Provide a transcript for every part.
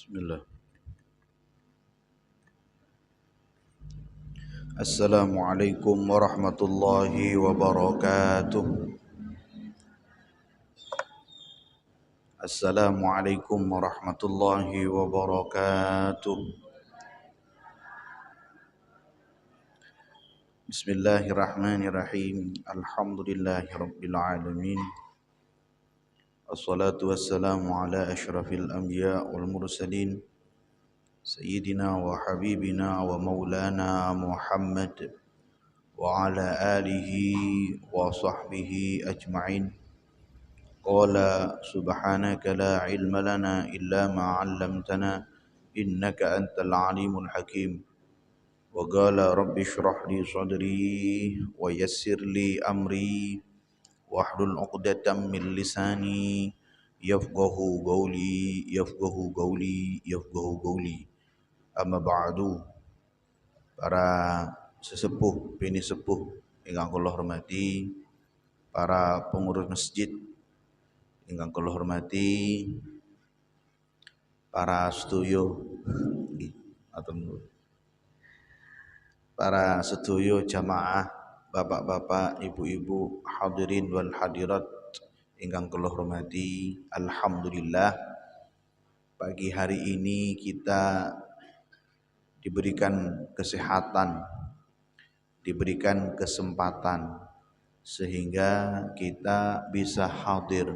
Bismillah. Assalamualaikum warahmatullahi wabarakatuh. Assalamualaikum warahmatullahi wabarakatuh. Bismillahirrahmanirrahim. Alhamdulillahi rabbil alamin. Assalatu wassalamu ala asyrafil anbiya wal mursalin. Sayyidina wa habibina wa maulana Muhammad wa ala alihi wa sahbihi ajma'in. Qala subhanaka la ilma lana illa ma 'allamtana innaka antal alimul hakim. Wa qala rabbi shrah li sadri wa yassir li amri wahlul 'uqdatam min lisani yafqahu qawli. Amma ba'du. Para sesepuh, bini sepuh ingkang kula hormati, para pengurus masjid ingkang kula hormati, para sedoyo jamaah, bapak-bapak, ibu-ibu, hadirin wal hadirat ingkang kula hormati. Alhamdulillah, pagi hari ini kita diberikan kesehatan, diberikan kesempatan sehingga kita bisa hadir,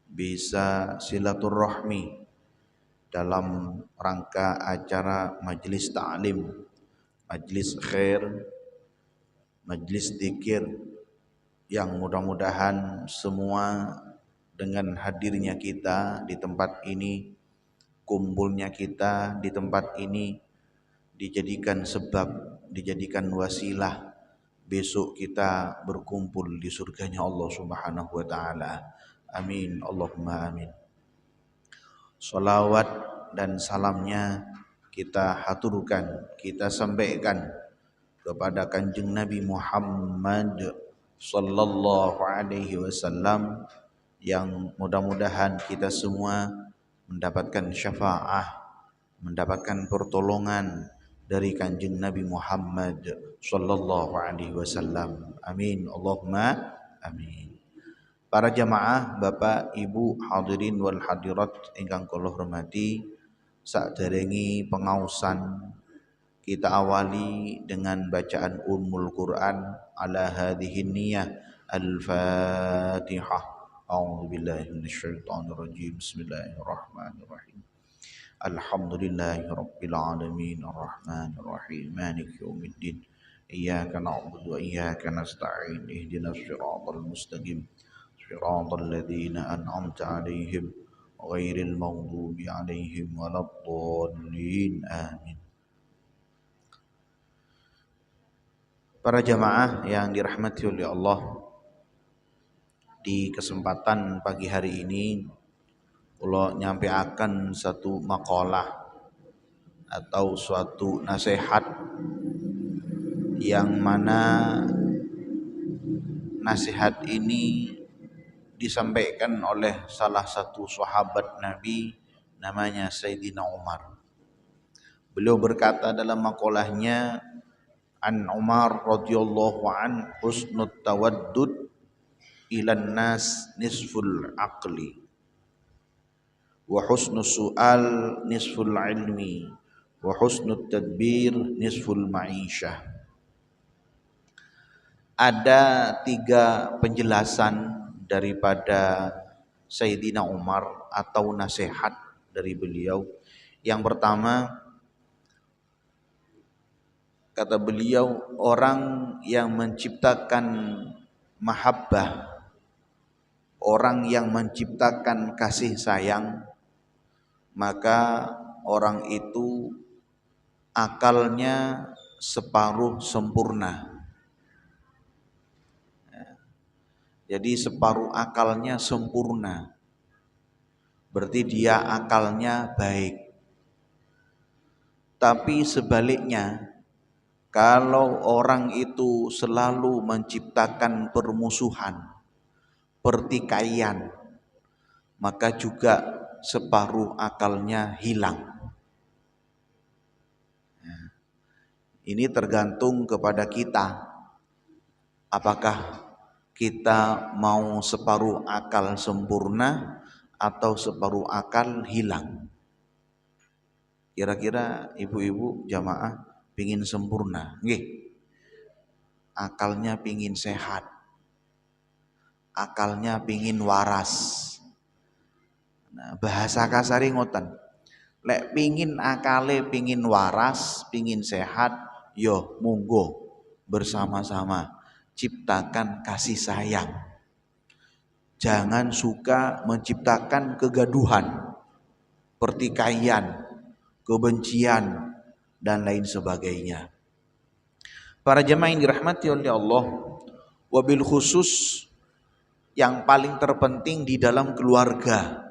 bisa silaturahmi dalam rangka acara majlis ta'lim, majlis khair, majlis dzikir yang mudah-mudahan semua dengan hadirnya kita di tempat ini, kumpulnya kita di tempat ini dijadikan sebab, dijadikan wasilah besok kita berkumpul di surganya Allah Subhanahu wa taala. Amin, Allahumma amin. Salawat dan salamnya kita haturkan, kita sampaikan kepada Kanjeng Nabi Muhammad sallallahu alaihi wasallam, yang mudah-mudahan kita semua mendapatkan syafaat, mendapatkan pertolongan dari Kanjeng Nabi Muhammad sallallahu alaihi wasallam. Amin, Allahumma amin. Para jamaah, Bapak, Ibu, hadirin wal hadirat ingkang kula hormati, saderenge pengausan kita awali dengan bacaan Ummul Quran ala hadhihi niyyah. Al-Fatihah. A'udzubillahi minasyaitonir rajim. Bismillahirrahmanirrahim. Alhamdulillahi rabbil alamin arrahmanir rahim maliki yaumiddin iyyaka na'budu wa iyyaka nasta'in ihdinas siratal mustaqim siratal ladzina an'amta 'alaihim ghairil maghdubi 'alaihim waladdallin amin. Para jamaah yang dirahmati oleh Allah, di kesempatan pagi hari ini kula nyampeaken satu makalah atau suatu nasihat yang mana nasihat ini disampaikan oleh salah satu sahabat Nabi namanya Sayyidina Umar. Beliau berkata dalam makalahnya, an Umar radhiyallahu an, husnut tawaddud ilan nas nisful aqli wa husnus su'al nisful ilmi wa husnut tadbir nisful ma'isyah. Ada 3 penjelasan daripada Sayyidina Umar atau nasihat dari beliau. Yang pertama, kata beliau, orang yang menciptakan mahabbah, orang yang menciptakan kasih sayang, maka orang itu akalnya separuh sempurna. Jadi separuh akalnya sempurna, berarti dia akalnya baik. Tapi sebaliknya, kalau orang itu selalu menciptakan permusuhan, pertikaian, maka juga separuh akalnya hilang. Ini tergantung kepada kita. Apakah kita mau separuh akal sempurna atau separuh akal hilang? Kira-kira ibu-ibu jamaah pingin sempurna, nggih. Akalnya pingin sehat, akalnya pingin waras. Nah, bahasa kasari ngoten. Lek pingin akale pingin waras, pingin sehat, yo monggo bersama-sama ciptakan kasih sayang. Jangan suka menciptakan kegaduhan, pertikaian, kebencian dan lain sebagainya. Para jemaah yang dirahmati oleh Allah, wabil khusus yang paling terpenting di dalam keluarga.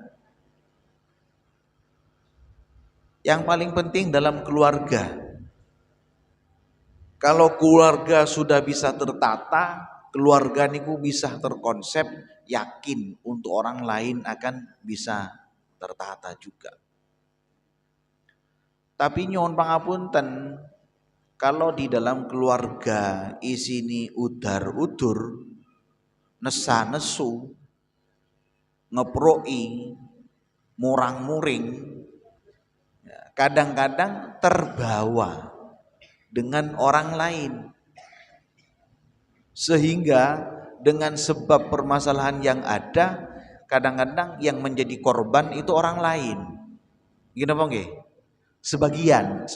Yang paling penting dalam keluarga. Kalau keluarga sudah bisa tertata, keluarga niku bisa terkonsep, yakin untuk orang lain akan bisa tertata juga. Tapi nyuwun pangapunten, kalau di dalam keluarga isini udar-udur, nesa-nesu, ngeproi, murang-muring, kadang-kadang terbawa dengan orang lain, sehingga dengan sebab permasalahan yang ada, kadang-kadang yang menjadi korban itu orang lain. Gini apa nggih? Sebagian.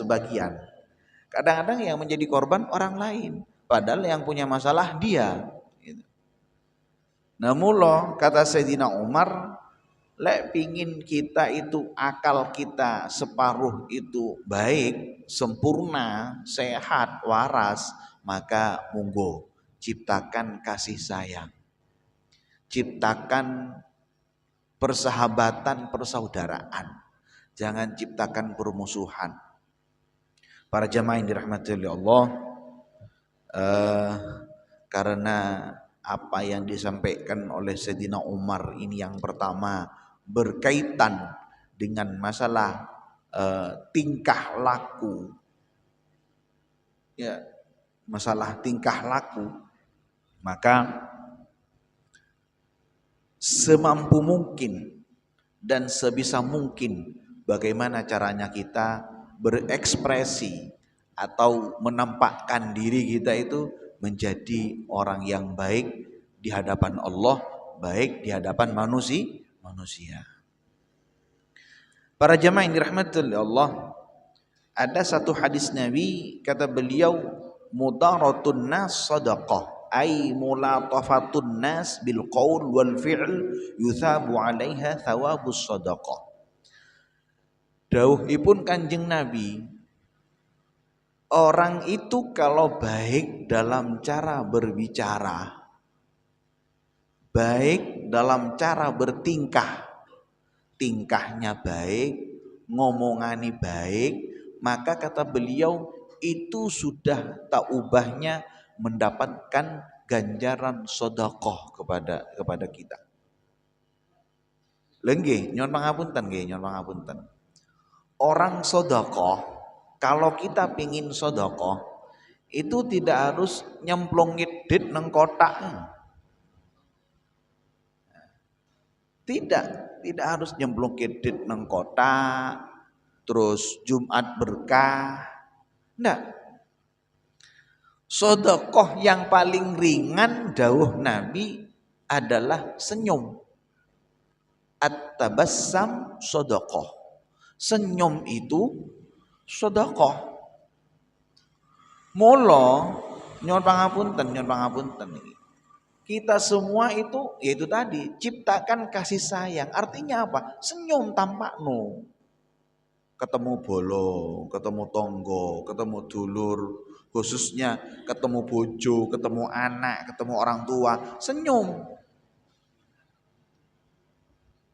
Kadang-kadang yang menjadi korban orang lain, padahal yang punya masalah dia. Nah mula kata Sayyidina Umar, lek pingin kita itu akal kita separuh itu baik, sempurna, sehat, waras, maka monggo ciptakan kasih sayang. Ciptakan persahabatan, persaudaraan. Jangan ciptakan permusuhan. Para jamaah yang dirahmati oleh Allah, karena apa yang disampaikan oleh Sayyidina Umar ini yang pertama berkaitan dengan masalah tingkah laku, ya, masalah tingkah laku, maka semampu mungkin dan sebisa mungkin bagaimana caranya kita berekspresi atau menampakkan diri kita itu menjadi orang yang baik di hadapan Allah, baik di hadapan manusia. Para jamaah yang dirahmati oleh Allah, ada satu hadis Nabi, kata beliau, mudaratun nas sadaqah, ay mulatafatun nas bil qaul wal fi'l yuthabu 'alaiha thawabus sadaqah. Dawuhipun Kanjeng Nabi, orang itu kalau baik dalam cara berbicara, baik dalam cara bertingkah, tingkahnya baik, ngomongani baik, maka kata beliau itu sudah tak ubahnya mendapatkan ganjaran sedekah kepada kita. Lenggih, nyon pangapunten nggih, nyon pangapunten. Orang sedekah, kalau kita pingin sedekah, itu tidak harus nyemplungin duit nang kotak. Tidak harus nyemplungin duit nang kotak, terus Jumat berkah. Enggak. Sedekah yang paling ringan dawuh Nabi adalah senyum. At-tabassam sedekah. Senyum itu sedekah. Mula nyon pangapunten iki. Kita semua itu yaitu tadi ciptakan kasih sayang. Artinya apa? Senyum tampakno. Ketemu bolong, ketemu tonggo, ketemu dulur, khususnya ketemu bojo, ketemu anak, ketemu orang tua, senyum.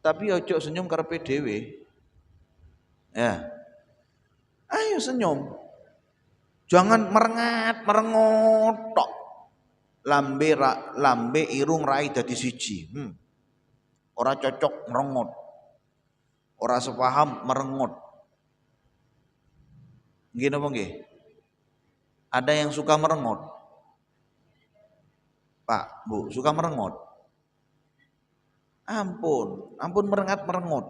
Tapi ojo senyum karepe dhewe. Ya. Ayo senyum. Jangan merengot tok. Lambe irung rai dadi siji. Ora cocok merengot. Ora sepaham merengot. Nggih napa nggih? Ada yang suka merengut. Pak, Bu, suka merengut. Ampun merengut.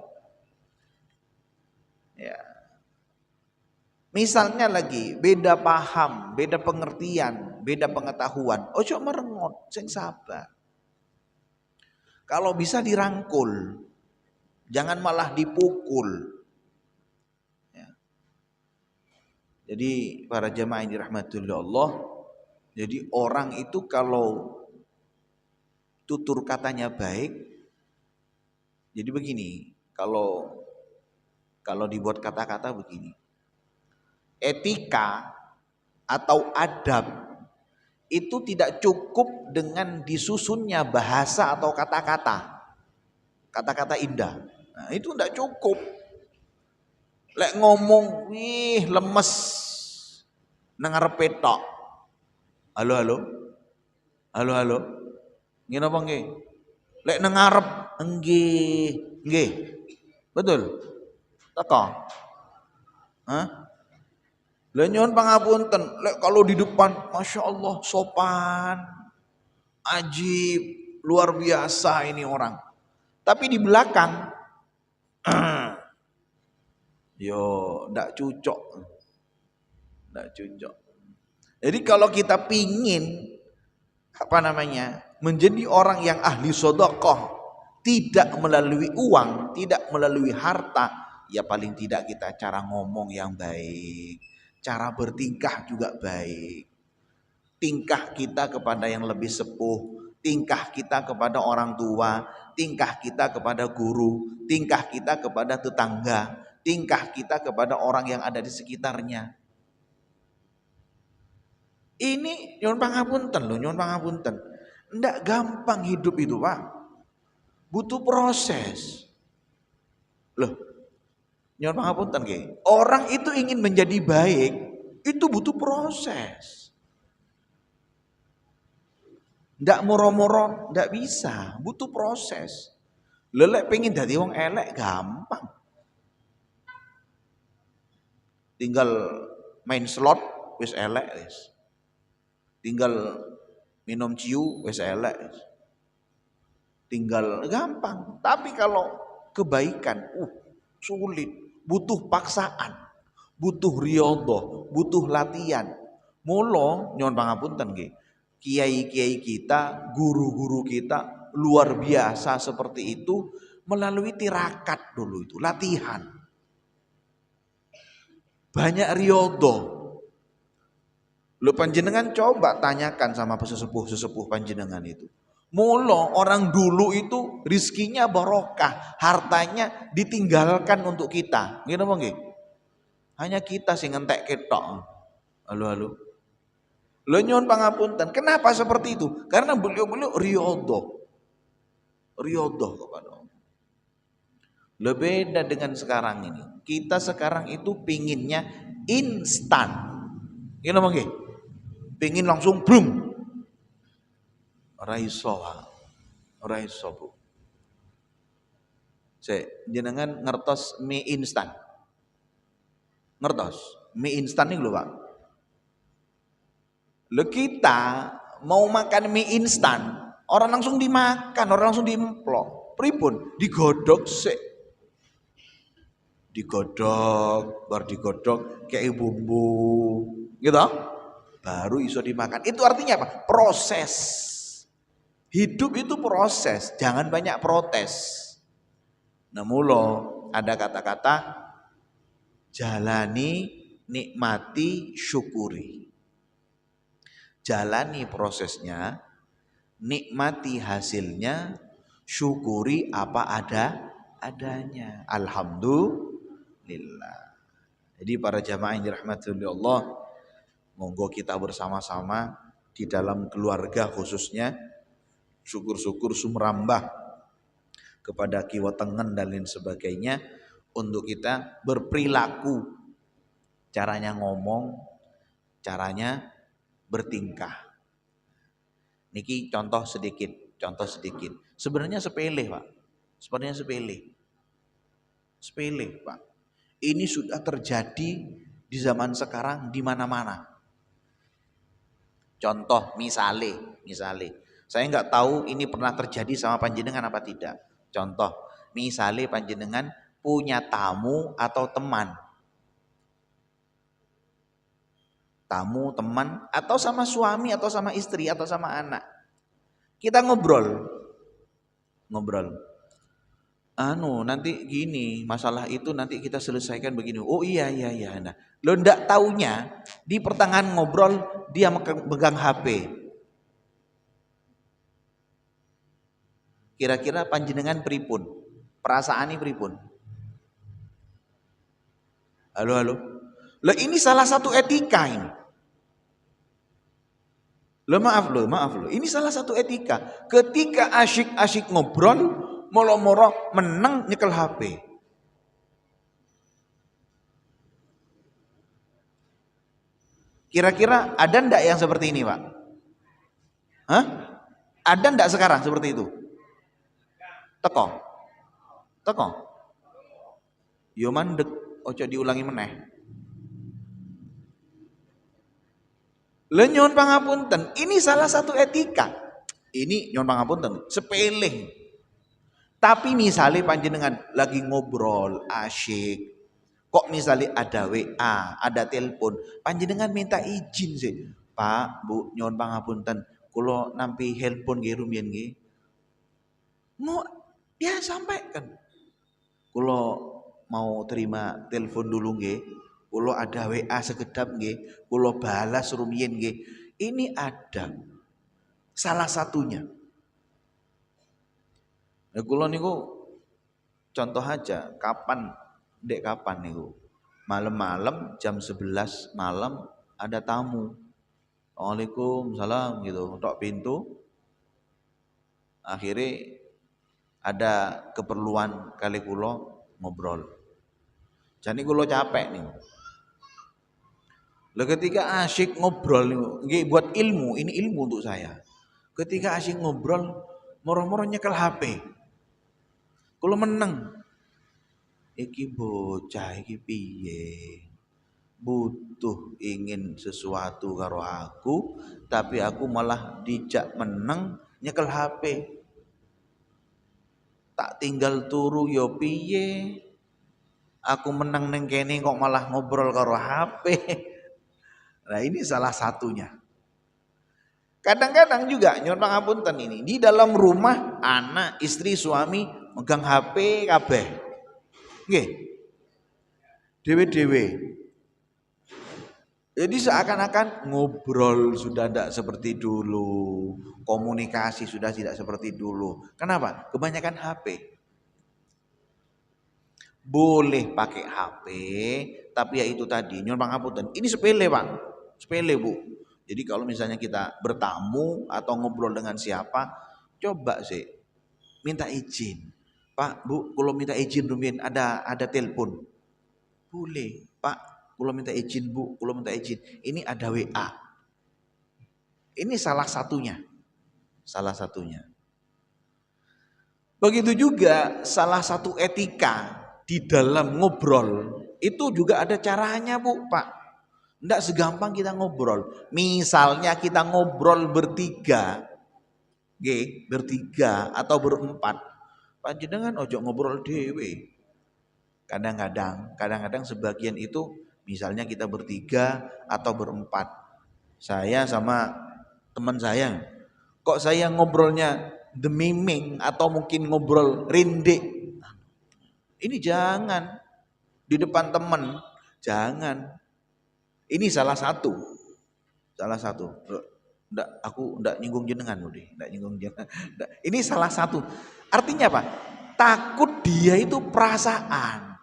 Ya. Misalnya lagi beda paham, beda pengertian, beda pengetahuan. Ojo merengut, sing sabar. Kalau bisa dirangkul, jangan malah dipukul. Ya. Jadi para jamaah yang dirahmati Allah, jadi orang itu kalau tutur katanya baik, jadi begini, kalau dibuat kata-kata begini. Etika atau adab itu tidak cukup dengan disusunnya bahasa atau kata-kata indah. Nah, itu tidak cukup. Lek ngomong, wih lemes, nengarepe tok. Halo, ngene apa nggih? Lek nengarep, nggih, betul. Teko, hah? Lah nyuwun pangapunten, lek kalau di depan Masya Allah sopan, ajib, luar biasa ini orang. Tapi di belakang yo ndak cucok. Jadi kalau kita pingin menjadi orang yang ahli sedekah, tidak melalui uang, tidak melalui harta, ya paling tidak kita cara ngomong yang baik. Cara bertingkah juga baik. Tingkah kita kepada yang lebih sepuh, tingkah kita kepada orang tua, tingkah kita kepada guru, tingkah kita kepada tetangga, tingkah kita kepada orang yang ada di sekitarnya. Ini nyuwun pangapunten. Ndak gampang hidup itu, Pak. Butuh proses. Loh, nyuwun pangapunten nggih. Orang itu ingin menjadi baik, itu butuh proses. Ndak moro-moro ndak bisa, butuh proses. Lelek pengen dadi wong elek gampang. Tinggal main slot wis elek wis. Tinggal minum ciu wis elek. Tinggal gampang. Tapi kalau kebaikan sulit, butuh paksaan, butuh riyadhah, butuh latihan. Mula nyuwun pangapunten nggih. Kiai-kiai kita, guru-guru kita luar biasa seperti itu melalui tirakat dulu itu, latihan. Banyak riyadhah. Lu panjenengan coba tanyakan sama sesepuh panjenengan itu. Mula orang dulu itu rizkinya barokah, hartanya ditinggalkan untuk kita. Nggih napa nggih? Hanya kita sing entek ketok. Halo. Lho nyuwun pangapunten. Kenapa seperti itu? Karena beliau-beliau riyadhah kepada Allah. Lebih beda dengan sekarang ini. Kita sekarang itu pinginnya instan. Nggih napa nggih? Pingin langsung blum. Ora iso, Bu. Jenengan ngertos mie instan. Ngertos? Mie instan nih lho, Pak. Lo kita mau makan mie instan, orang langsung dimakan, orang langsung diemplok. Pripun? Digodok sik. Baru digodok kayak bumbu, gitu. Baru iso dimakan. Itu artinya apa? Proses. Hidup itu proses, jangan banyak protes. Nah, mula ada kata-kata jalani, nikmati, syukuri. Jalani prosesnya, nikmati hasilnya, syukuri apa adanya. Alhamdulillah. Jadi para jamaah yang dirahmati oleh Allah, monggo kita bersama-sama di dalam keluarga khususnya syukur-syukur sumrambah kepada kiwa tengen dan lain sebagainya untuk kita berperilaku, caranya ngomong, caranya bertingkah. Niki contoh sedikit. Sebenarnya sepele, Pak. Sepele, Pak. Ini sudah terjadi di zaman sekarang di mana-mana. Contoh misale, saya nggak tahu ini pernah terjadi sama panjenengan apa tidak. Contoh, misale panjenengan punya tamu atau teman, teman, atau sama suami atau sama istri atau sama anak. Kita ngobrol. Nanti gini, masalah itu nanti kita selesaikan begini. Oh iya. Nah, lo ndak taunya di pertengahan ngobrol dia megang HP. Kira-kira panjenengan pripun? Perasaani pripun? Halo. Lo ini salah satu etika ini. Maaf lo. Ini salah satu etika. Ketika asyik ngobrol, moro-moro menang nyekel HP. Kira-kira ada ndak yang seperti ini, Pak? Hah? Ada ndak sekarang seperti itu? Teko. Yo mandek, ojo diulangi meneh. Nyuwun pangapunten, ini salah satu etika. Ini nyuwun pangapunten, sepele. Tapi misalnya panjenengan lagi ngobrol asyik, kok misalnya ada WA, ada telepon, panjenengan minta izin sih. Pak, Bu, nyuwun pangapunten, kula nampi handphone nggih rumiyin nggih. Mau ya sampaikan. Kula mau terima telepon dulu nggih. Kula ada WA sekedap nggih, kula balas rumiyin nggih. Ini ada salah satunya. Nah, kula niku contoh aja, kapan niku? Malam-malam jam 11 malam ada tamu. Assalamualaikum, salam gitu, tok pintu. Akhirnya ada keperluan kali kula ngobrol. Jadi kula capek nih. Lah ketika asyik ngobrol nggih buat ilmu, ini ilmu untuk saya. Ketika asyik ngobrol, moro-moro nyekel HP. Kula meneng. Iki bocah iki piye? Butuh ingin sesuatu karo aku, tapi aku malah dijak meneng nyekel HP. Tak tinggal turu yo piye? Aku menang neng kene kok malah ngobrol karo HP. Nah ini salah satunya. Kadang-kadang juga nyuwun pangapunten ini di dalam rumah anak, istri, suami megang HP kabeh. Nggih. Dewe-dewe. Jadi seakan-akan ngobrol sudah tidak seperti dulu, komunikasi sudah tidak seperti dulu. Kenapa? Kebanyakan HP. Boleh pakai HP, tapi ya itu tadi nyuwun pangapunten. Ini sepele, Pak. Sepele, Bu. Jadi kalau misalnya kita bertamu atau ngobrol dengan siapa, coba sih minta izin. Pak, Bu, kalau minta izin rumiyin ada telepon. Boleh, Pak. Kalau minta izin, Bu, kalau minta izin. Ini ada WA. Ini salah satunya. Begitu juga salah satu etika di dalam ngobrol itu juga ada caranya, Bu, Pak. Enggak segampang kita ngobrol. Misalnya kita ngobrol bertiga atau berempat. Panjenengan ojo ngobrol dewe. Kadang-kadang sebagian itu misalnya kita bertiga atau berempat. Saya sama teman saya. Kok saya ngobrolnya demiming atau mungkin ngobrol rindik. Ini jangan di depan teman, jangan. Ini salah satu. Aku ndak nyinggung jenengan udah, ndak nyinggung jenengan. Ini salah satu. Artinya apa? Takut dia itu perasaan.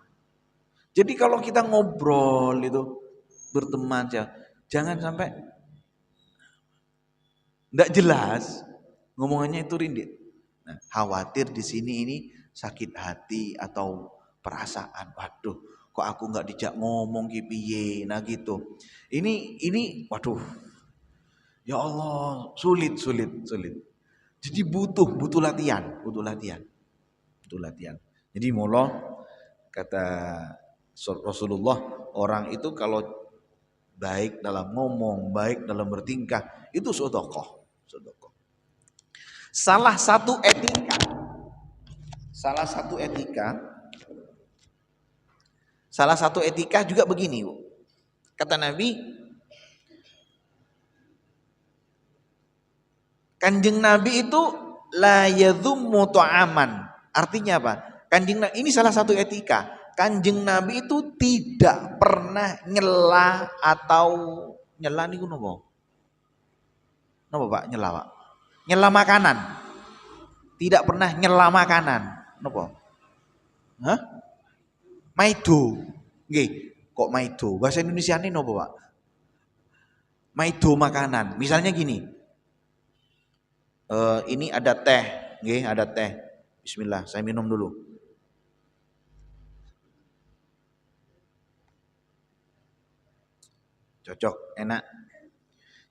Jadi kalau kita ngobrol itu berteman ya, jangan sampai ndak jelas ngomongannya itu rindik. Nah, khawatir di sini ini sakit hati atau perasaan. Waduh, kok aku nggak dijak ngomong piye, nah gitu. Ini waduh. Ya Allah, sulit. Jadi butuh latihan. Jadi mula kata Rasulullah, orang itu kalau baik dalam ngomong, baik dalam bertingkah, itu sedekah. Sedekah. Salah satu etika, salah satu etika, salah satu etika juga begini, Bu. Kata Nabi, Kanjeng Nabi itu la yadhummu ta'aman. Artinya apa? Kanjeng Nabi ini salah satu etika. Kanjeng Nabi itu tidak pernah nyela atau nyela niku napa? Napa Pak nyela, Pak? Nyela makanan. Tidak pernah nyela makanan. Napa? Hah? Maido. Nggih, kok maido? Bahasa Indonesia ini napa, Pak? Maido makanan. Misalnya gini. Ini ada teh, nggih, ada teh. Bismillah, saya minum dulu. Cocok, enak.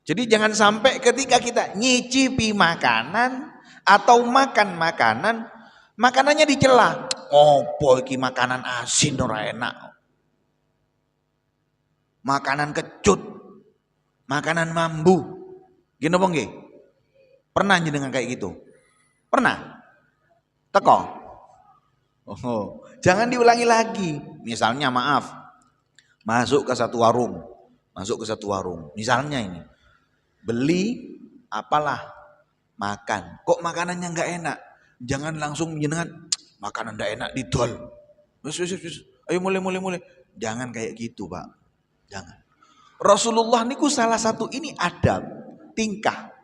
Jadi jangan sampai ketika kita nyicipi makanan atau makan makanan, makanannya dicela. Opo iki makanan asin ora enak. Makanan kecut, makanan mambu. Gini apa nggih? Pernah jenengan kayak gitu? Pernah? Teko? Oh, jangan diulangi lagi. Misalnya maaf, masuk ke satu warung, misalnya ini, beli apalah, makan, kok makanannya nggak enak, jangan langsung jenengan makanan nggak enak didol. Ayo mulai, jangan kayak gitu Pak, jangan. Rasulullah niku salah satu ini adab, tingkah.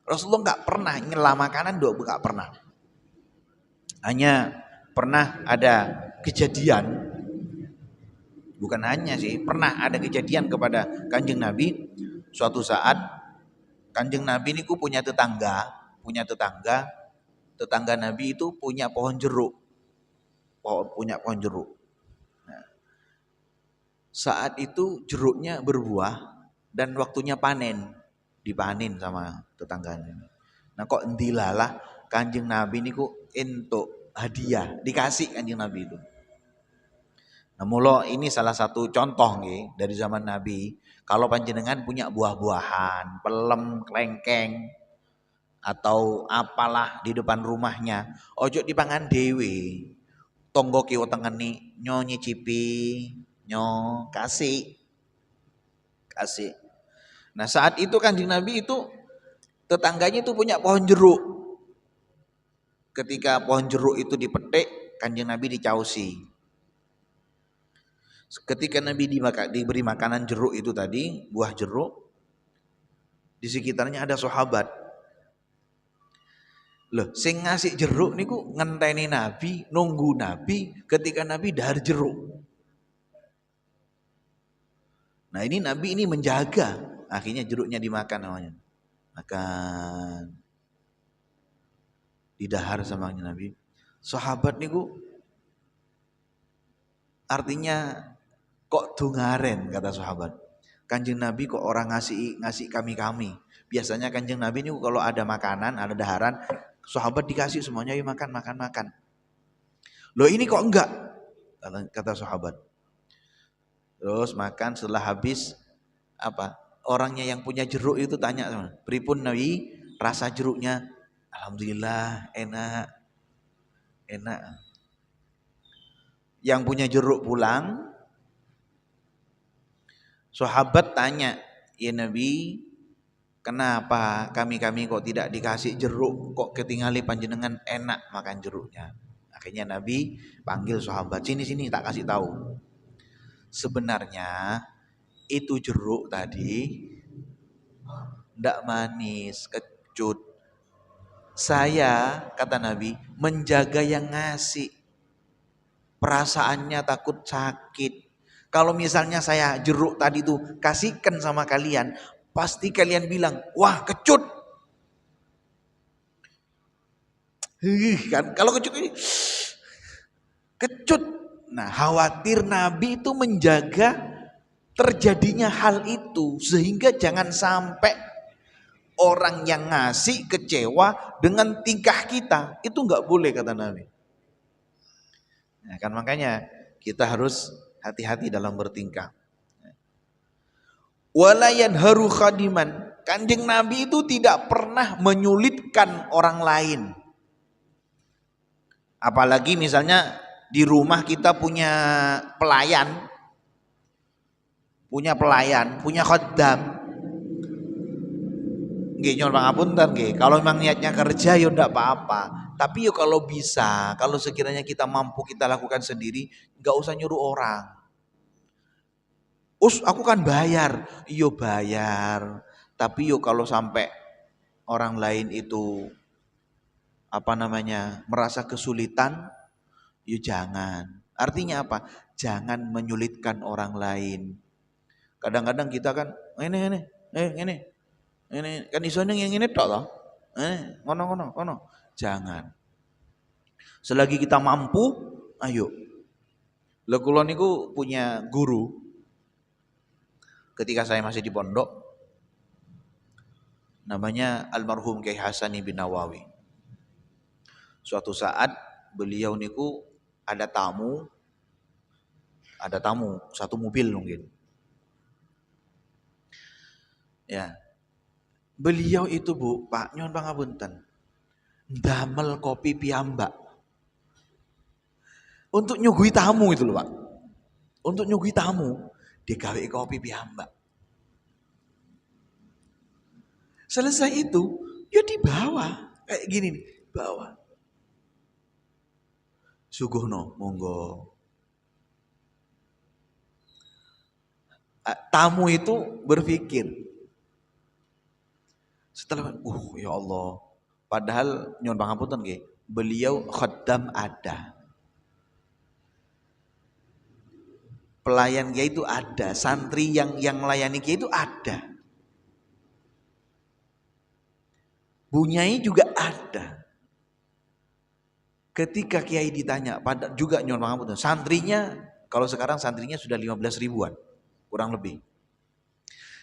Rasulullah nggak pernah nyela makanan, nggak pernah. Hanya pernah ada kejadian, bukan hanya sih, pernah ada kejadian kepada Kanjeng Nabi. Suatu saat Kanjeng Nabi niku punya tetangga Nabi itu punya pohon jeruk. Punya pohon jeruk. Nah, saat itu jeruknya berbuah dan waktunya panen, dipanen sama tetangganya. Nah kok ndilalah Kanjeng Nabi niku entuk hadiah, dikasih Kanjeng Nabi itu. Nah, mula ini salah satu contoh nih dari zaman Nabi. Kalau panjenengan punya buah-buahan, pelem, klengkeng, atau apalah di depan rumahnya, ojo dipangan dewe. Tonggo kiwa tengeni, nyo nyicipi, nyo kasih. Nah saat itu Kanjeng Nabi itu tetangganya itu punya pohon jeruk. Ketika pohon jeruk itu dipetik, Kanjeng Nabi dicausi. Ketika Nabi diberi makanan jeruk itu tadi, buah jeruk, di sekitarnya ada sahabat. Loh, sing ngasih jeruk niku ngenteni Nabi, nunggu Nabi ketika Nabi dahar jeruk. Nah ini Nabi ini menjaga, akhirnya jeruknya dimakan namanya. Makan. Didahar sama Nabi. Sahabat niku artinya kok dungaren kata sahabat. Kanjeng Nabi kok orang ngasih kami. Biasanya Kanjeng Nabi niku kalau ada makanan, ada daharan, sahabat dikasih semuanya, yuk makan. Loh ini kok enggak? Kata sahabat. Terus makan setelah habis apa? Orangnya yang punya jeruk itu tanya, "Pripun Nabi, rasa jeruknya?" "Alhamdulillah, enak." Yang punya jeruk pulang, sahabat tanya, "Ya Nabi, kenapa kami kok tidak dikasih jeruk, kok ketinggali panjenengan enak makan jeruknya?" Akhirnya Nabi panggil sahabat, "Sini tak kasih tahu. Sebenarnya itu jeruk tadi ndak manis, kecut. Saya," kata Nabi, "menjaga yang ngasih. Perasaannya takut sakit. Kalau misalnya saya jeruk tadi itu kasihkan sama kalian, pasti kalian bilang, wah kecut." Kan kalau kecut ini kecut. Nah, khawatir Nabi itu menjaga terjadinya hal itu sehingga jangan sampai orang yang ngasih kecewa dengan tingkah kita. Itu enggak boleh kata Nabi. Nah, kan makanya kita harus hati-hati dalam bertingkah. Wala yanharu khadiman. Kanjeng Nabi itu tidak pernah menyulitkan orang lain. Apalagi misalnya di rumah kita punya khaddam. Nggih nyuwun pangapunten nggih. Kalau memang niatnya kerja ya ndak apa-apa. Tapi yo kalau bisa, kalau sekiranya kita mampu kita lakukan sendiri, nggak usah nyuruh orang. Aku kan bayar. Iyo bayar. Tapi yo kalau sampai orang lain itu merasa kesulitan, yo jangan. Artinya apa? Jangan menyulitkan orang lain. Kadang-kadang kita kan ini kan isone yang ini tok toh. Ngono. Jangan. Selagi kita mampu, ayo. Lah kula niku punya guru ketika saya masih di pondok, namanya almarhum Kyai Hasan bin Nawawi. Suatu saat beliau niku ada tamu satu mobil mungkin. Ya. Beliau itu Bu, Pak nyuwun pangapunten. Damel kopi piyambak. Untuk nyuguhi tamu itu loh Pak. Untuk nyuguhi tamu, digawe kopi piyambak. Selesai itu, ya dibawa kayak gini nih, bawa. Suguhno, monggo. Tamu itu berpikir, setelah ya Allah, padahal nyuwun pangapunten nggih, beliau khaddam ada. Pelayan dia itu ada, santri yang melayani dia itu ada. Bunyai juga ada. Ketika kiai ditanya, pada juga nyuwun pangapunten, santrinya kalau sekarang santrinya sudah 15 ribuan, kurang lebih.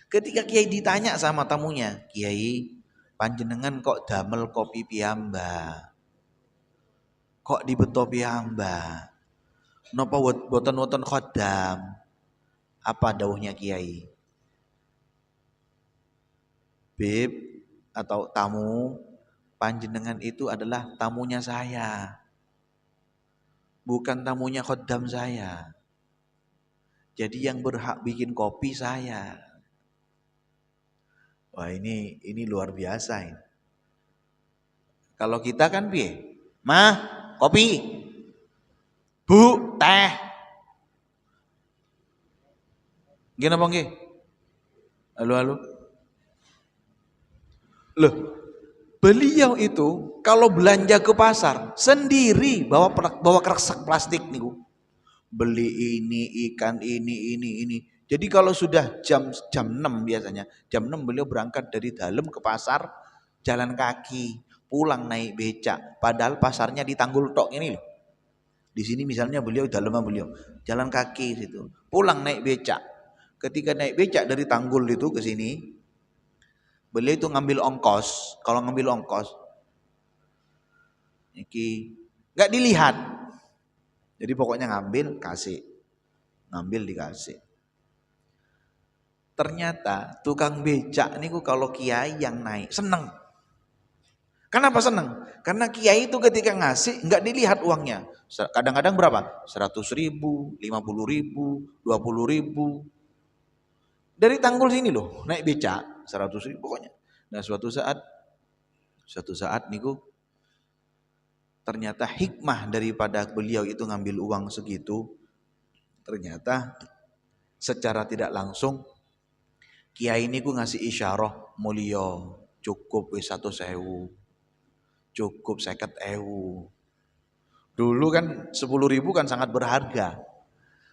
Ketika kiai ditanya sama tamunya, Kiai, panjenengan kok damel kopi piyambak? Kok dibeto piyambak? Napa boten khaddam? Apa dawuhnya Kiai? Beb atau tamu, panjenengan itu adalah tamunya saya. Bukan tamunya khaddam saya. Jadi yang berhak bikin kopi saya. Wah ini luar biasa ini. Kalau kita kan piye? Mah, kopi. Bu, teh. Gini apa nggih? Halo. Loh, beliau itu kalau belanja ke pasar sendiri bawa kresek plastik niku. Beli ini, ikan ini. Jadi kalau sudah jam 6 biasanya, jam 6 beliau berangkat dari dalam ke pasar, jalan kaki, pulang naik becak. Padahal pasarnya di Tanggul tok ini loh. Di sini misalnya beliau jalan kaki situ, pulang naik becak. Ketika naik becak dari Tanggul itu ke sini, beliau itu ngambil ongkos. Kalau ngambil ongkos, iki nggak dilihat. Jadi pokoknya ngambil kasih, ngambil dikasih. Ternyata tukang becak niku kalau kiai yang naik seneng. Kenapa seneng? Karena kiai itu ketika ngasih nggak dilihat uangnya. Kadang-kadang berapa? 100 ribu, 50 ribu, 20 ribu. Dari Tanggul sini loh naik becak 100 ribu pokoknya. Nah suatu saat niku ternyata hikmah daripada beliau itu ngambil uang segitu. Ternyata secara tidak langsung kiai niku ngasih isyarah mulia cukup wis 100.000, cukup 50.000. Dulu kan 10.000 kan sangat berharga,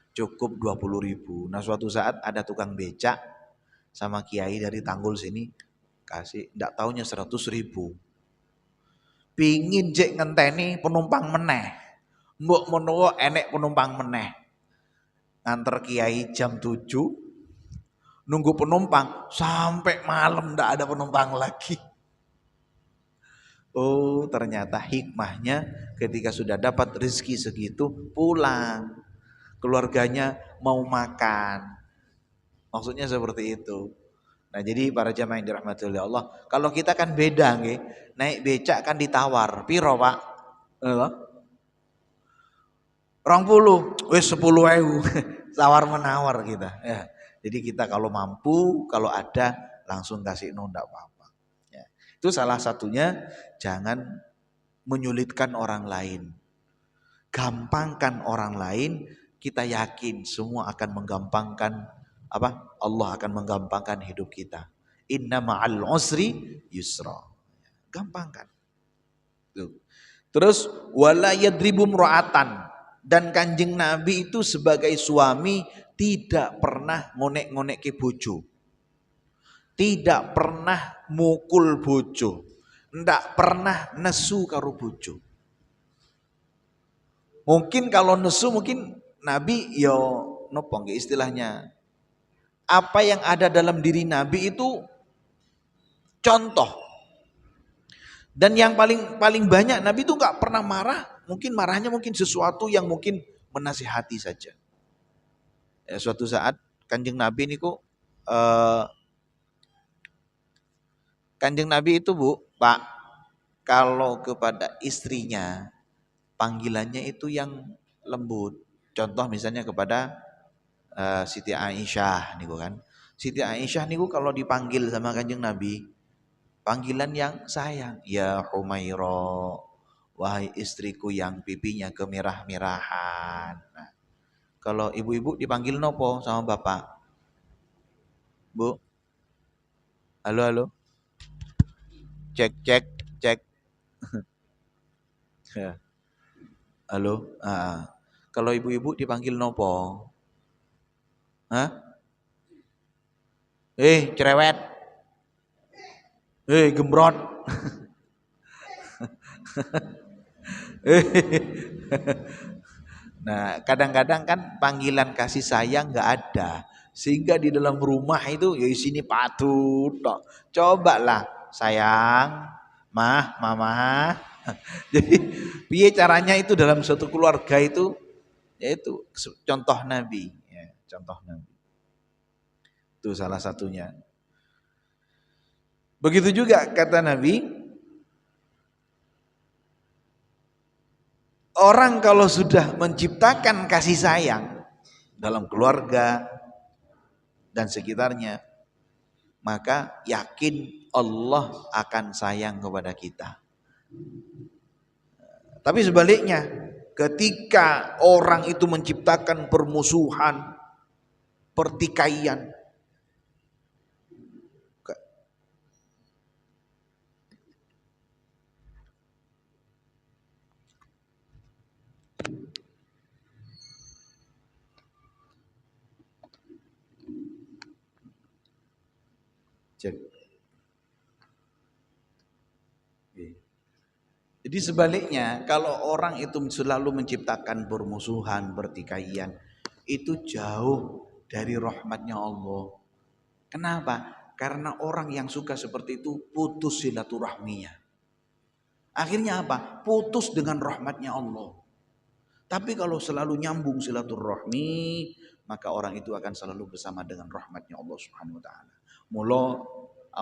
cukup 20.000. Nah suatu saat ada tukang becak sama kiai dari Tanggul sini kasih, ndak taunya 100.000. Pingin jek ngenteni penumpang meneh, mbok menawa enek penumpang meneh. Nganter kiai jam 7, nunggu penumpang sampai malam ndak ada penumpang lagi. Oh ternyata hikmahnya ketika sudah dapat rezeki segitu pulang, keluarganya mau makan Maksudnya seperti itu. Nah, jadi para jamaah yang dirahmati oleh Allah, kalau kita kan beda nggih. Naik becak kan ditawar. Piro, Pak? Halo? 20, wis 10.000. Tawar menawar kita. Ya. Jadi kita kalau mampu, kalau ada langsung kasih enggak apa-apa. Ya. Itu salah satunya, jangan menyulitkan orang lain. Gampangkan orang lain, kita yakin semua akan menggampangkan apa? Allah akan menggampangkan hidup kita. Inna ma'al usri yusra. Gampangkan. Tuh. Terus wala yadribu mra'atan, dan Kanjeng Nabi itu sebagai suami tidak pernah ngonek-ngonek ke bojo. Tidak pernah mukul bojo. Ndak pernah nesu karo bojo. Mungkin kalau nesu mungkin Nabi yo nopo nggih istilahnya. Apa yang ada dalam diri Nabi itu contoh. Dan yang paling banyak Nabi itu nggak pernah marah. Mungkin marahnya mungkin sesuatu yang mungkin menasihati saja. Ya, suatu saat Kanjeng Nabi ini kok Kanjeng Nabi itu Bu, Pak, kalau kepada istrinya panggilannya itu yang lembut. Contoh misalnya kepada Siti Aisyah niku kan. Siti Aisyah niku kalau dipanggil sama Kanjeng Nabi, panggilan yang sayang. Ya Humaira, wahai istriku yang pipinya kemerah-merahan. Nah, kalau ibu-ibu dipanggil nopo sama bapak? Bu, halo halo, cek cek cek. Ya, halo. Kalau ibu-ibu dipanggil nopo? Hah? Cerewet. Gembrot. Nah, kadang-kadang kan panggilan kasih sayang nggak ada, sehingga di dalam rumah itu ya sini patut toh. Cobalah sayang, mah, mama. Jadi piye caranya itu dalam suatu keluarga itu, yaitu contoh Nabi, ya, contoh Nabi. Itu salah satunya. Begitu juga kata Nabi, orang kalau sudah menciptakan kasih sayang dalam keluarga dan sekitarnya, maka yakin Allah akan sayang kepada kita. Tapi sebaliknya, ketika orang itu menciptakan permusuhan, pertikaian, jadi sebaliknya, kalau orang itu selalu menciptakan permusuhan, pertikaian, itu jauh dari rahmatnya Allah. Kenapa? Karena orang yang suka seperti itu putus silaturahminya. Akhirnya apa? Putus dengan rahmatnya Allah. Tapi kalau selalu nyambung silaturahmi, maka orang itu akan selalu bersama dengan rahmatnya Allah Subhanahu wa taala. Mula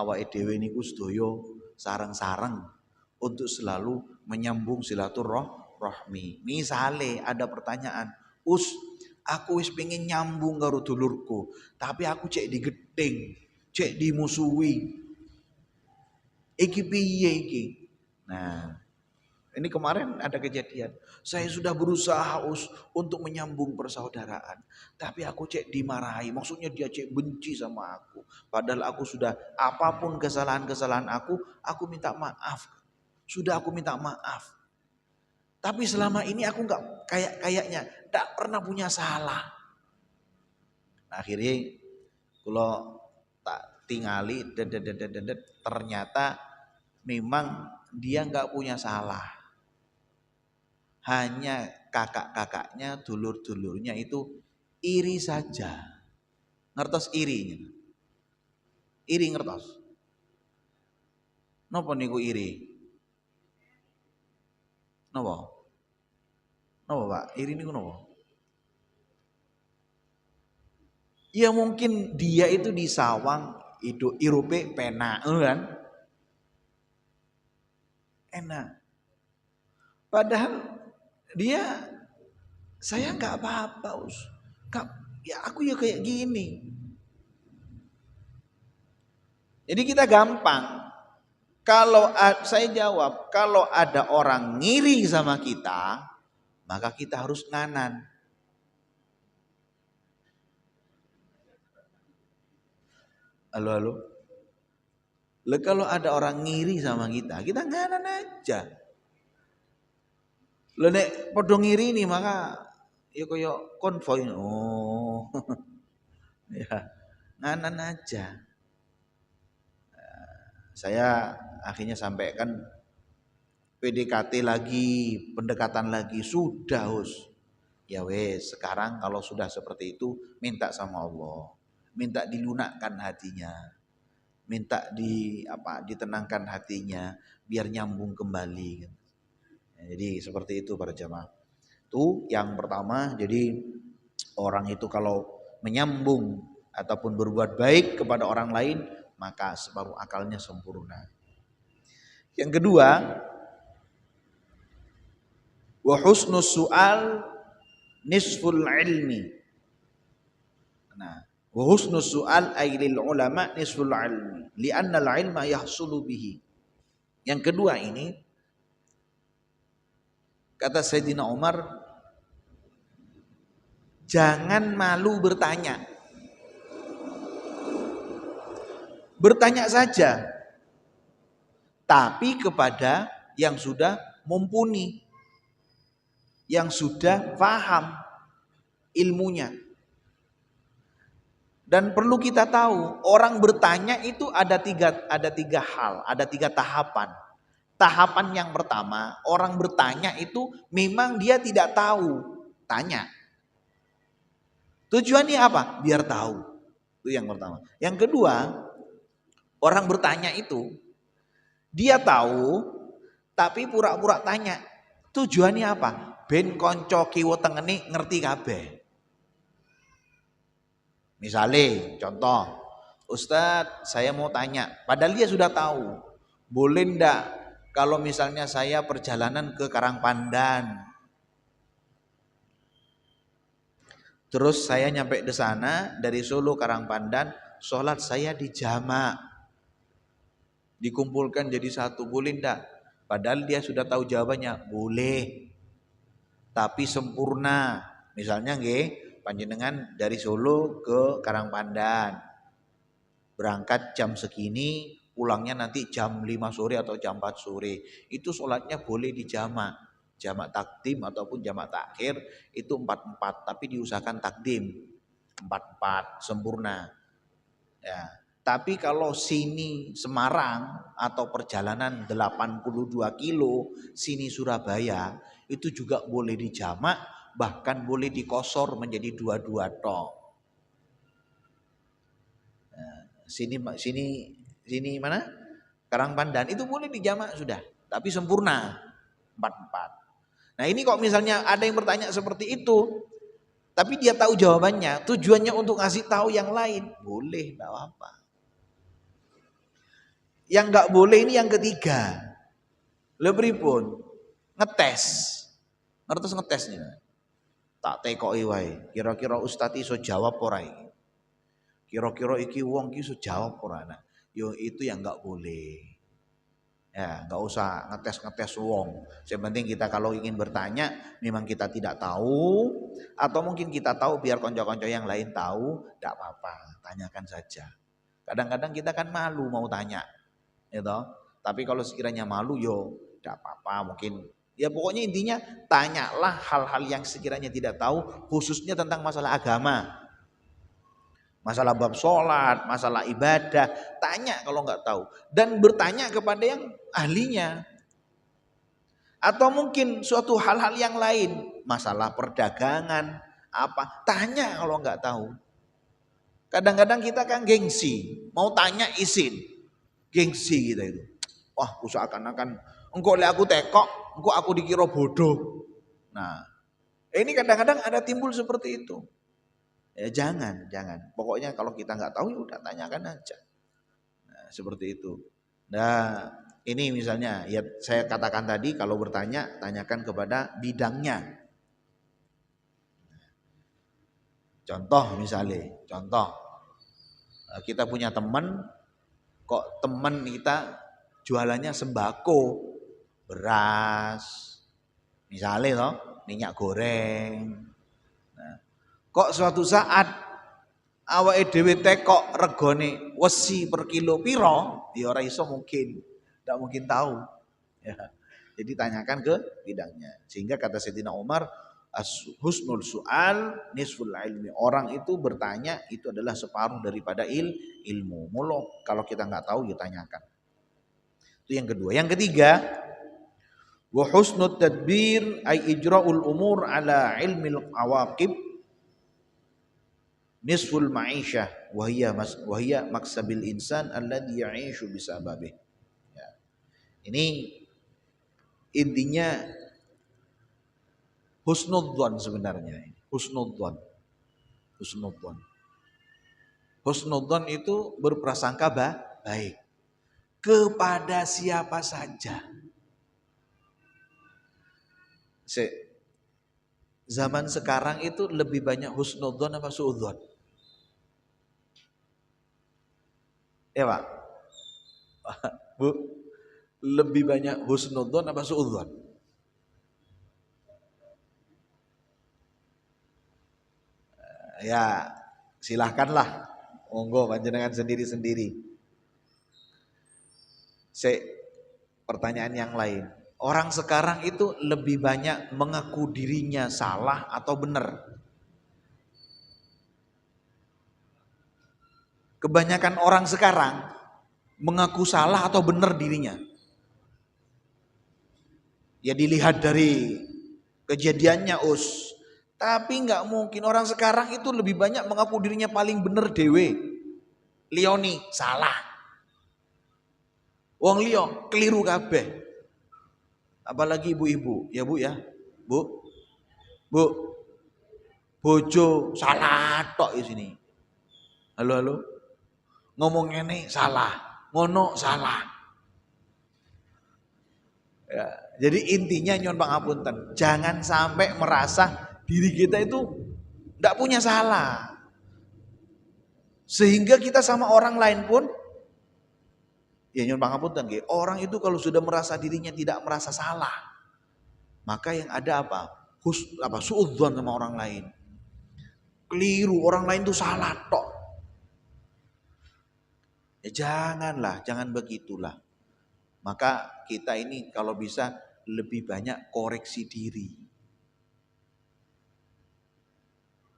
awake dhewe niku sedaya sareng-sareng untuk selalu menyambung silaturahmi. Misale ada pertanyaan, aku wis pengen nyambung karo dulurku, tapi aku cek digedeng, cek dimusuhi. Iki piye iki? Nah, ini kemarin ada kejadian. Saya sudah berusaha untuk menyambung persaudaraan. Tapi aku cek dimarahi. Maksudnya dia cek benci sama aku. Padahal aku sudah apapun kesalahan-kesalahan aku minta maaf. Sudah aku minta maaf. Tapi selama ini aku nggak kayaknya tak pernah punya salah. Akhirnya kalau tak tingali, ternyata memang dia nggak punya salah. Hanya kakak-kakaknya, dulur-dulurnya itu iri saja. Ngertos iri. Iri ngertos. Napa niku iri? Napa? Napa Pak? Iri niku napa? Ya mungkin dia itu di sawang, itu irupe pena kan. Enak. Padahal dia, saya nggak apa-apa, Us. Ya aku ya kayak gini. Jadi kita gampang. Kalau saya jawab, kalau ada orang ngiri sama kita, maka kita harus nganan. Halo, halo. Kalau ada orang ngiri sama kita nganan aja. Nek podo ngiri ini maka ya koyo konvoy. Oh. Ya, nganan aja. Saya akhirnya sampaikan PDKT lagi, pendekatan lagi, sudah Us. Ya wes, sekarang kalau sudah seperti itu minta sama Allah, minta dilunakkan hatinya, minta ditenangkan hatinya biar nyambung kembali. Jadi seperti itu para jamaah. Itu yang pertama. Jadi orang itu kalau menyambung ataupun berbuat baik kepada orang lain, maka separuh akalnya sempurna. Yang kedua, wa husnus su'al nisful ilmi. Nah, wa husnus su'al ay lil ulama nisful ilmi, li'anna al-ilma yahsulu bihi. Yang kedua ini, kata Sayyidina Umar, jangan malu bertanya. Bertanya saja, tapi kepada yang sudah mumpuni, yang sudah paham ilmunya. Dan perlu kita tahu, orang bertanya itu ada tiga hal, ada tiga tahapan. Tahapan yang pertama, orang bertanya itu memang dia tidak tahu, tanya. Tujuannya apa? Biar tahu. Itu yang pertama. Yang kedua, orang bertanya itu dia tahu tapi pura-pura tanya. Tujuannya apa? Ben konco kiwa tengene ngerti kabeh. Misalnya contoh, Ustadz saya mau tanya, padahal dia sudah tahu. Boleh ndak kalau misalnya saya perjalanan ke Karangpandan, terus saya nyampe di sana dari Solo Karangpandan, sholat saya di jamak, dikumpulkan jadi satu, boleh ndak? Padahal dia sudah tahu jawabannya, boleh, tapi sempurna. Misalnya panjenengan dari Solo ke Karangpandan, berangkat jam segini, pulangnya nanti jam 5 sore atau jam 4 sore. Itu sholatnya boleh di jamak takdim ataupun jamak takhir, itu 4-4, tapi diusahakan takdim 4-4 sempurna. Ya. Tapi kalau sini Semarang atau perjalanan 82 kilo, sini Surabaya, itu juga boleh di jamak, bahkan boleh dikosor menjadi 2-2 tok. Nah, sini mana? Karangpandan itu boleh di jamak sudah, tapi sempurna 4-4. Nah, ini kok misalnya ada yang bertanya seperti itu, tapi dia tahu jawabannya, tujuannya untuk ngasih tahu yang lain, boleh, enggak apa-apa. Yang enggak boleh ini yang ketiga. Lepripun ngetes. Ngertos ngetesnya. Tak tekoki wae, kira-kira ustaz iso jawab ora iki. Kira-kira iki wong iki iso jawab ora. Nah, yo itu yang enggak boleh. Ya, enggak usah ngetes-ngetes wong. Yang penting kita kalau ingin bertanya, memang kita tidak tahu atau mungkin kita tahu biar konco-konco yang lain tahu, enggak apa-apa, tanyakan saja. Kadang-kadang kita kan malu mau tanya. Gitu. Tapi kalau sekiranya malu yo enggak apa-apa, mungkin ya pokoknya intinya tanyalah hal-hal yang sekiranya tidak tahu, khususnya tentang masalah agama. Masalah bab sholat, masalah ibadah, tanya kalau nggak tahu. Dan bertanya kepada yang ahlinya. Atau mungkin suatu hal-hal yang lain, masalah perdagangan, tanya kalau nggak tahu. Kadang-kadang kita kan gengsi, mau tanya izin, gengsi kita itu. Wah, usahakan engkau lihat aku tekok, engkau aku dikira bodoh. Nah, ini kadang-kadang ada timbul seperti itu. Ya jangan. Pokoknya kalau kita nggak tahu ya udah tanyakan aja. Nah, seperti itu. Nah, ini misalnya ya saya katakan tadi kalau bertanya tanyakan kepada bidangnya. Contoh misalnya, kita punya teman, kok teman kita jualannya sembako, beras, misalnya toh, minyak goreng. Nah, kok suatu saat awake dhewe kok regone wesi per kilo piro, ya ora iso mungkin, tidak mungkin tahu. Ya. Jadi tanyakan ke bidangnya. Sehingga kata Sayyidina Umar, husnul su'al nisful ilmi. Orang itu bertanya itu adalah separuh daripada ilmu. Mulu kalau kita nggak tahu ya tanyakan. Itu yang kedua. Yang ketiga, wa husnul tadbir ay ijra'ul umur ala ilmil awaqib nisful ma'isyah wa hiya maksabil insan alladhi ya'ishu bisababih. Ya. Ini intinya husnudzon sebenarnya. Husnudzon itu berprasangka baik kepada siapa saja. Zaman sekarang itu lebih banyak husnudzon apa suudzon? Ya Pak? Bu, lebih banyak husnudzon apa suudzon? Ya silahkanlah, monggo panjenengan sendiri-sendiri. Pertanyaan yang lain, orang sekarang itu lebih banyak mengaku dirinya salah atau benar? Kebanyakan orang sekarang mengaku salah atau benar dirinya. Ya dilihat dari kejadiannya tapi nggak mungkin orang sekarang itu lebih banyak mengaku dirinya paling bener dewe. Lioni salah. Wong liya keliru kabeh. Apalagi ibu-ibu, ya Bu ya. Bu. Bojo salah tok di sini. Halo. Ngomong ngene salah, ngono salah. Ya, jadi intinya nyuwun pangapunten, jangan sampai merasa diri kita itu tidak punya salah. Sehingga kita sama orang lain pun ya nyuwun pangapunten nggih, orang itu kalau sudah merasa dirinya tidak merasa salah, maka yang ada apa? Suudzon sama orang lain. Keliru, orang lain itu salah tok. Ya jangan begitulah. Maka kita ini kalau bisa lebih banyak koreksi diri.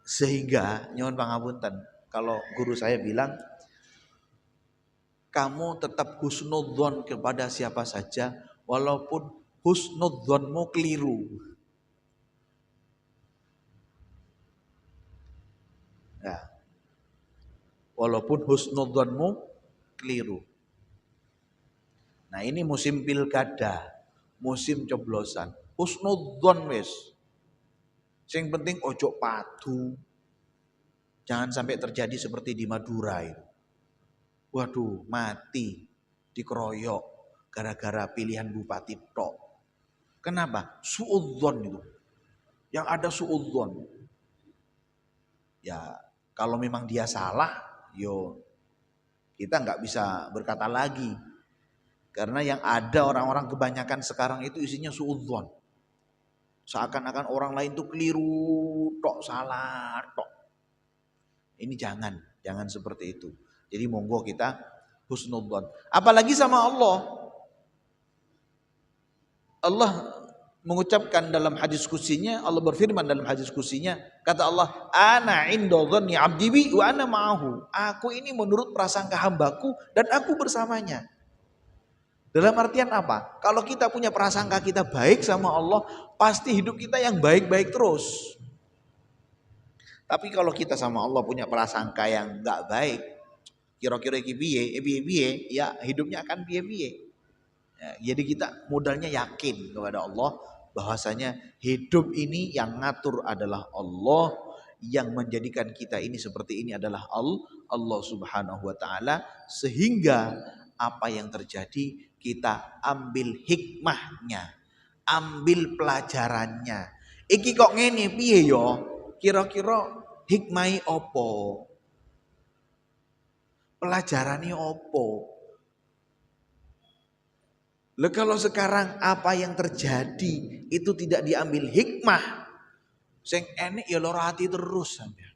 Sehingga nyuwun pangapunten, kalau guru saya bilang kamu tetap husnudzon kepada siapa saja walaupun husnudzonmu keliru. Ya. Walaupun husnudzonmu keliru. Nah ini musim pilkada, musim coblosan. Husnudzon wis. Sing penting ojo padu. Jangan sampai terjadi seperti di Madura itu. Waduh, mati dikeroyok gara-gara pilihan bupati tok. Kenapa? Suudzon itu. Yang ada suudzon. Ya, kalau memang dia salah, yo kita nggak bisa berkata lagi. Karena yang ada orang-orang kebanyakan sekarang itu isinya suudzon. Seakan-akan orang lain tuh keliru, tok salah, tok. Ini jangan seperti itu. Jadi monggo kita husnudzon. Apalagi sama Allah. Allah mengucapkan dalam hadis kursinya, Allah berfirman dalam hadis kursinya, kata Allah, ana inda dhanni 'abdi bi wa ana ma'ahu. Aku ini menurut prasangka hambaku dan aku bersamanya. Dalam artian apa? Kalau kita punya prasangka kita baik sama Allah, pasti hidup kita yang baik-baik terus. Tapi kalau kita sama Allah punya prasangka yang enggak baik, kira-kira piye, ya hidupnya akan piye. Ya, jadi kita modalnya yakin kepada Allah bahwasanya hidup ini yang ngatur adalah Allah, yang menjadikan kita ini seperti ini adalah Allah Subhanahu wa taala, sehingga apa yang terjadi kita ambil hikmahnya, ambil pelajarannya. Iki kok ngene piye yo? Kira-kira hikmahi opo? Pelajarannya opo? Lah kalau sekarang apa yang terjadi itu tidak diambil hikmah, sing enek ya lara hati terus sampean.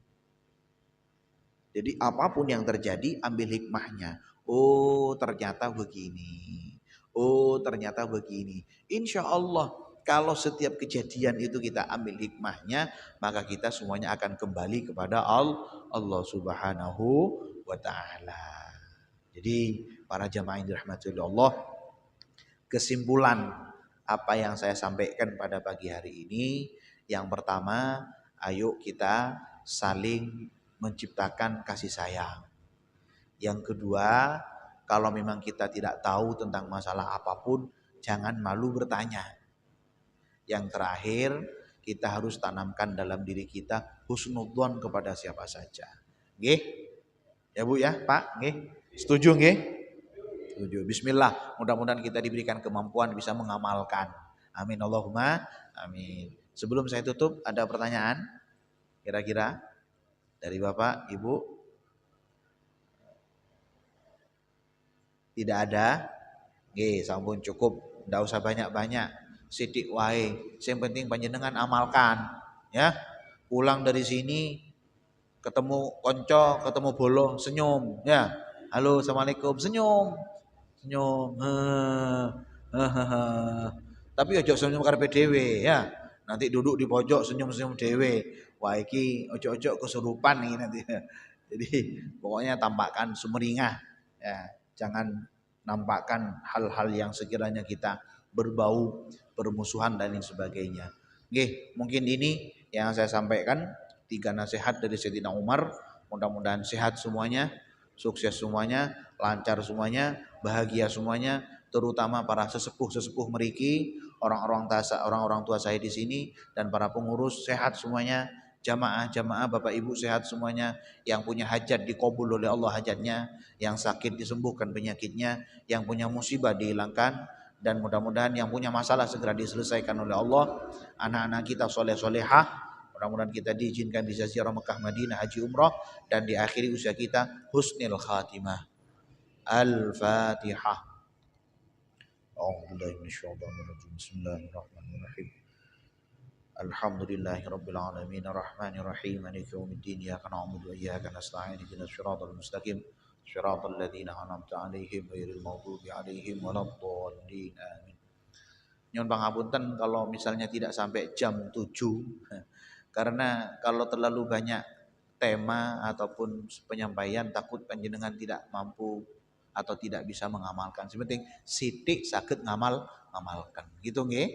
Jadi apapun yang terjadi ambil hikmahnya. Oh ternyata begini. Oh ternyata begini. Insya Allah kalau setiap kejadian itu kita ambil hikmahnya, maka kita semuanya akan kembali kepada Allah Subhanahu wa taala. Jadi para jamaah yang dirahmati Allah, kesimpulan apa yang saya sampaikan pada pagi hari ini, yang pertama, ayo kita saling menciptakan kasih sayang. Yang kedua, kalau memang kita tidak tahu tentang masalah apapun, jangan malu bertanya. Yang terakhir, kita harus tanamkan dalam diri kita husnudzon kepada siapa saja. Nggih? Ya Bu ya, Pak, nggih? Setuju nggih? Setuju. Bismillah, mudah-mudahan kita diberikan kemampuan bisa mengamalkan. Amin Allahumma amin. Sebelum saya tutup, ada pertanyaan? Kira-kira dari Bapak, Ibu? Tidak ada? Nggih, sampun cukup, ndak usah banyak-banyak. Sidik wae. Yang penting panjenengan amalkan, ya. Pulang dari sini ketemu konco, ketemu bolo, senyum, ya. Halo, assalamualaikum, senyum. Senyum. Tapi ojo senyum karepe dhewe ya. Nanti duduk di pojok senyum-senyum dhewe. Wah iki ojo-ojo kesurupan nih nanti. Jadi pokoknya tampakkan sumeringah ya. Jangan nampakkan hal-hal yang sekiranya kita berbau permusuhan dan lain sebagainya. Nggih, mungkin ini yang saya sampaikan, 3 nasihat dari Sayyidina Umar. Mudah-mudahan sehat semuanya, sukses semuanya, lancar semuanya, bahagia semuanya, terutama para sesepuh-sesepuh meriki, orang-orang tua saya di sini dan para pengurus sehat semuanya, jamaah-jamaah Bapak Ibu sehat semuanya, yang punya hajat dikabul oleh Allah hajatnya, yang sakit disembuhkan penyakitnya, yang punya musibah dihilangkan, dan mudah-mudahan yang punya masalah segera diselesaikan oleh Allah. Anak-anak kita soleh-solehah, mudah-mudahan kita diizinkan di ziarah Mekah, Madinah, haji, umrah, dan di akhiri usia kita husnul khatimah. Al-Fatihah. A'udzubillahi minasyaitonir rajim. Bismillahirrahmanirrahim. Alhamdulillahirabbil alamin arrahmanir rahim maliki yaumiddin iyyaka na'budu wa iyyaka nasta'in ihdinas siratal mustaqim siratal ladzina an'amta 'alaihim ghairil maghdubi 'alaihim waladdallin amin. Nyuwun pangapunten kalau misalnya tidak sampai jam 7 karena kalau terlalu banyak tema ataupun penyampaian takut panjenengan tidak mampu atau tidak bisa mengamalkan. Sepenting sithik saged ngamalkan. Gitu nggih?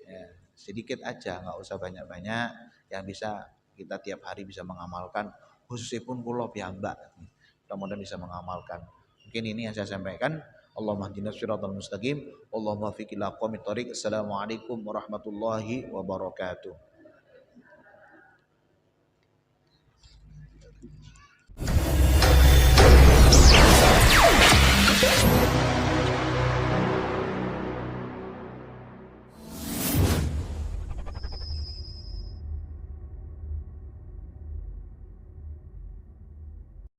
Ya, sedikit aja, nggak usah banyak-banyak, yang bisa kita tiap hari bisa mengamalkan, khususnya pun kula piyambak. Mudah-mudahan bisa mengamalkan. Mungkin ini yang saya sampaikan. Allahumma ihdinas siratal mustaqim, Allahumma fiqil aqwamit thoriq. Assalamualaikum warahmatullahi wabarakatuh.